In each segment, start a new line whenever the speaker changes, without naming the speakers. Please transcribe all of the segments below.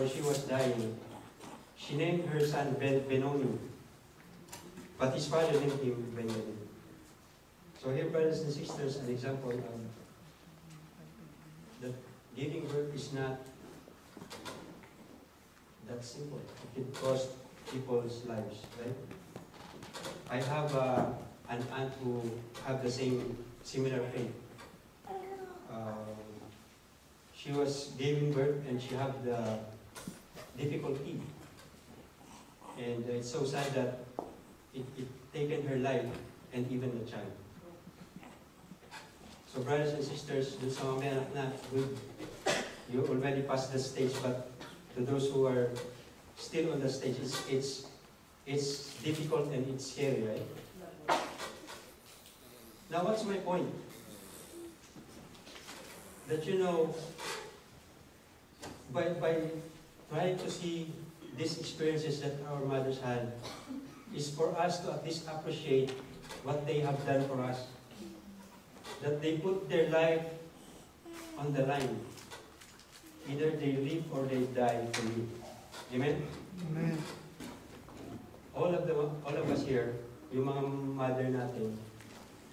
or she was dying, she named her son Benoni, but his father named him Benjamin. So here, brothers and sisters, an example of that giving birth is not that simple. It can cost people's lives, right? I have an aunt who have the similar faith. She was giving birth and she had the difficulty. And it's so sad that it taken her life and even the child. So brothers and sisters, dun sa mga anak na good, you already passed the stage, but to those who are still on the stage, it's difficult and it's scary, right? Now what's my point? That by trying to see these experiences that our mothers had, is for us to at least appreciate what they have done for us. That they put their life on the line. Either they live or they die for you. Amen?
Amen.
All of us here, yung mga mother natin,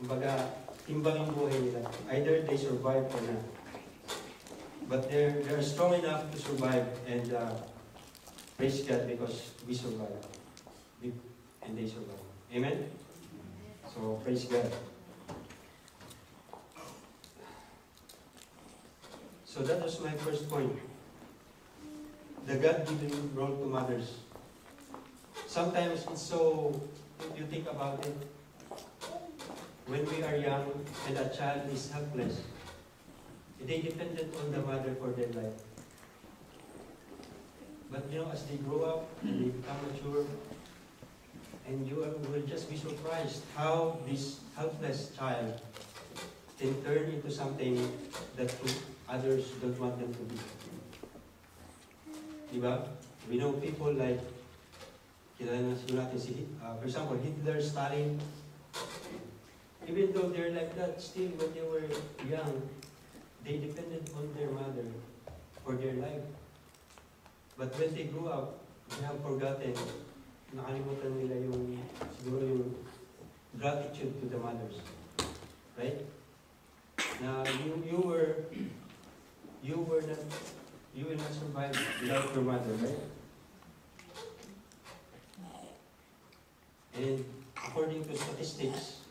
kumbaga, timbang yung buhay nila. Either they survive or not. But they're strong enough to survive, and praise God because we survive. And they survive. Amen? So, praise God. So that was my first point. The God-given role to mothers. Sometimes it's so, if you think about it, when we are young and a child is helpless, they depended on the mother for their life. But as they grow up and they become mature, and you will just be surprised how this helpless child can turn into something that others don't want them to be. Diba? We know people like, kilala na siguro natin for example, Hitler, Stalin. Even though they're like that, still when they were young, they depended on their mother for their life. But when they grew up, they have forgotten, nakalimutan nila siguro yung gratitude to the mothers. Right? Now, you will not survive without your mother, right? And according to statistics,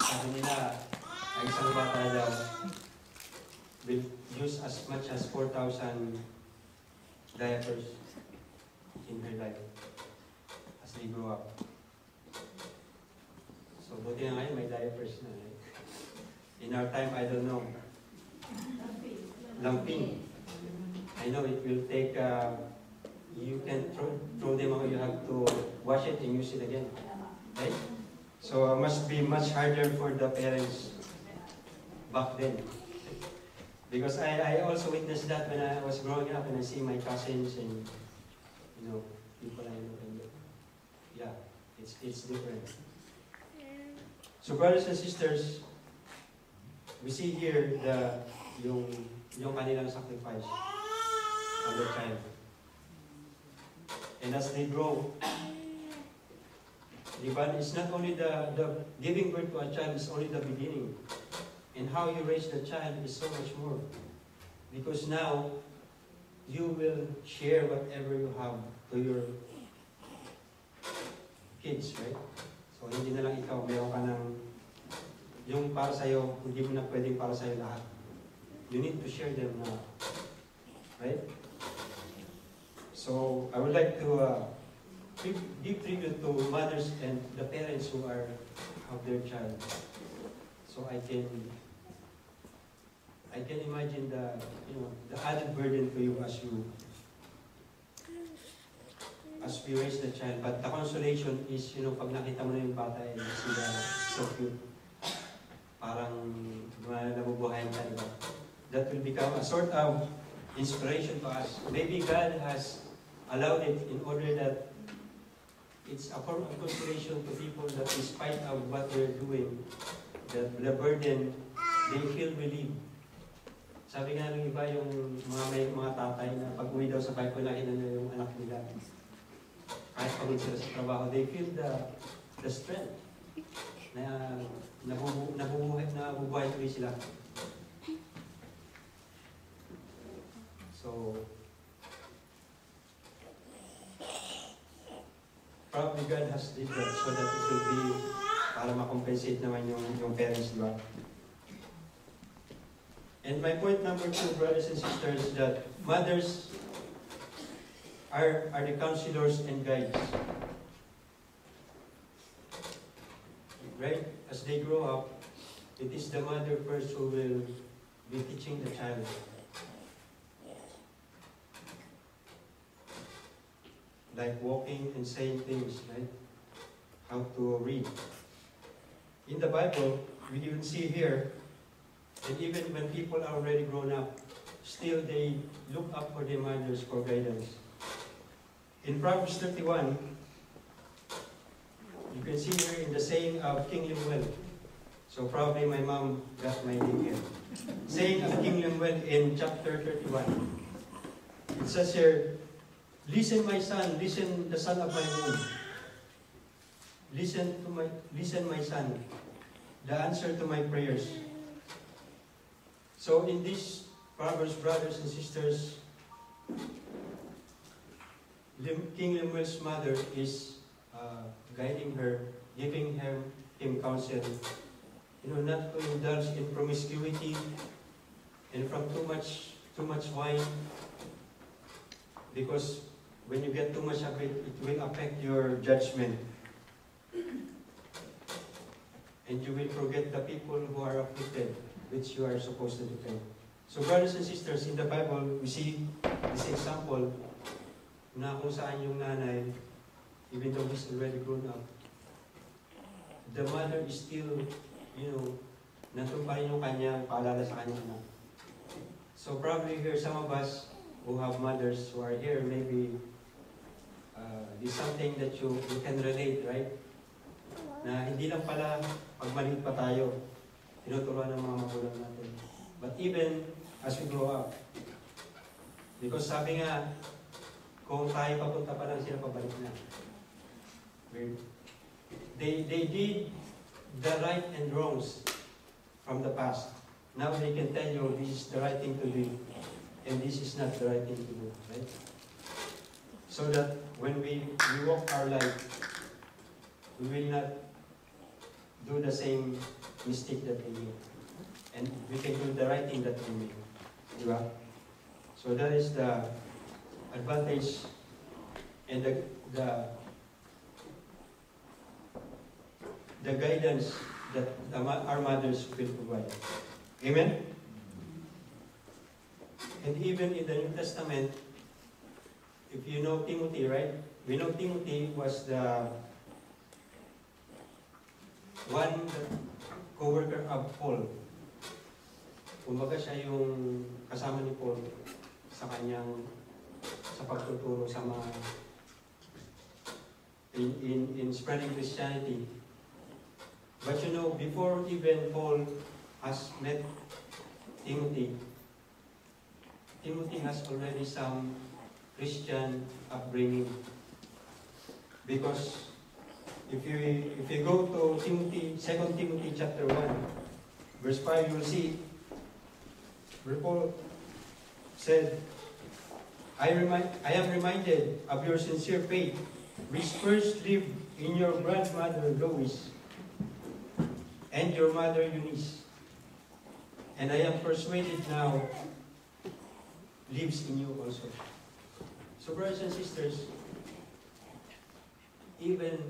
sabi nila, ay isang bata daw will use as much as 4,000 diapers in her life as they grow up. So, buti na ngayon may diapers na. Right? In our time, I don't know. Lamping. I know it will take, you can throw them out, you have to wash it and use it again. Right? So it must be much harder for the parents back then. Because I also witnessed that when I was growing up and I see my cousins and, people I know. And, yeah, it's different. So brothers and sisters, we see here yung kanilang sacrifice of the child. And as they grow, it's not only the giving birth to a child is only the beginning. And how you raise the child is so much more. Because now, you will share whatever you have to your kids, right? So hindi na lang ikaw, meron ka ng yung para sa'yo, hindi mo na pwedeng para sa'yo lahat. You need to share them now. Right? So, I would like to give tribute to mothers and the parents who have their child. So I can imagine the added burden to you as we raise the child. But the consolation is, pag nakita mo na yung bata, sila so cute. Parang nabubuhayan ka, diba? That will become a sort of inspiration to us. Maybe God has allowed it in order that it's a form of consolation to people that in spite of what they're doing, the burden, they feel relieved. Sabi nga ng iba, yung may mga tatay na pag-uwi daw sa bahay, kunahin na yung anak nila. Kahit pagod sila sa trabaho, they feel the strength na nabubuhay tuloy sila. So, probably God has did that so that it will be para ma-compensate naman yung parents, diba? And my point number 2, brothers and sisters, that mothers are the counselors and guides. Right? As they grow up, it is the mother first who will be teaching the child. Like walking and saying things, right? How to read. In the Bible, we even see here, and even when people are already grown up, still they look up for their mothers for guidance. In Proverbs 31, you can see here in the saying of King Lemuel. So probably my mom got my name here. Saying of King Lemuel in chapter 31. It says here, "Listen, my son, listen, the son of my womb. Listen, my son, the answer to my prayers." So in these Proverbs, brothers and sisters, King Lemuel's mother is guiding her, giving him counsel. Not to indulge in promiscuity and from too much wine, because when you get too much of it, it will affect your judgment. And you will forget the people who are afflicted, which you are supposed to defend. So brothers and sisters, in the Bible, we see this example na kung saan yung nanay, even though he's already grown up, the mother is still, nandun pa rin yung kanya, paalala sa kanyang anak. So probably here, some of us who have mothers who are here, maybe this is something that you can relate, right? Na hindi lang pala pag maliit pa tayo, tinuturuan ng mga magulang natin. But even as we grow up, because sabi nga, kung tayo papunta pa lang, sila pabalik na. They did the right and wrongs from the past. Now they can tell you this is the right thing to do, and this is not the right thing to do, right? So that when we walk our life, we will not do the same mistake that they made. And we can do the right thing that we made. Diba? So that is the advantage and the guidance that our mothers will provide. Amen? And even in the New Testament, if you know Timothy, right? We know Timothy was the one co-worker of Paul. Kumbaga siya yung kasama ni Paul sa pagtuturo sa mga in spreading Christianity. But before even Paul has met Timothy, Timothy has already some Christian upbringing. Because if you go to Timothy, 2 Timothy chapter 1, verse 5, you will see where Paul said, I am reminded of your sincere faith, which first lived in your grandmother Lois and your mother Eunice, and I am persuaded now lives in you also. So brothers and sisters,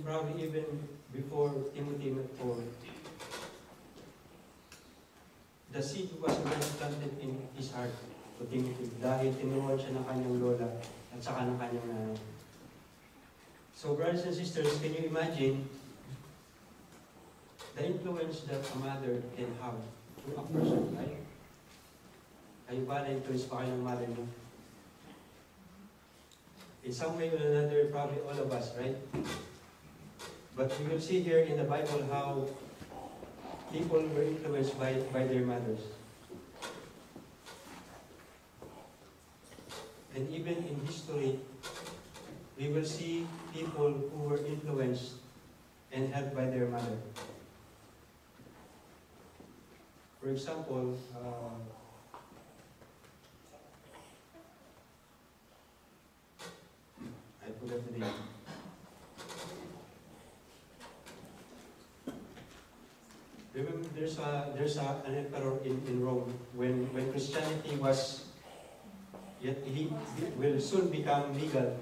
probably even before Timothy met Paul, the seed was already planted in his heart to Timothy dahil tinuruan siya ng kanyang lola at saka ng kanyang nanay. So brothers and sisters, can you imagine the influence that a mother can have to a person, right? Kayo ba na-influence pa kayo ng mother mo? In some way or another, probably all of us, right? But we will see here in the Bible how people were influenced by their mothers. And even in history, we will see people who were influenced and helped by their mother. For example, I forgot the name. Remember, an emperor in Rome when Christianity was, yet he will soon become legal.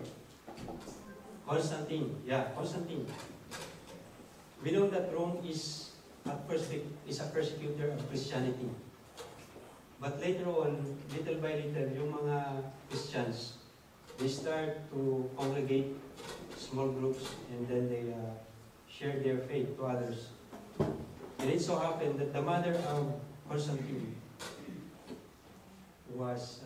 Constantine, Constantine. We know that Rome is at first is a persecutor of Christianity. But later on, little by little, yung mga Christians, they start to congregate small groups and then they share their faith to others. And it so happened that the mother of Constantine was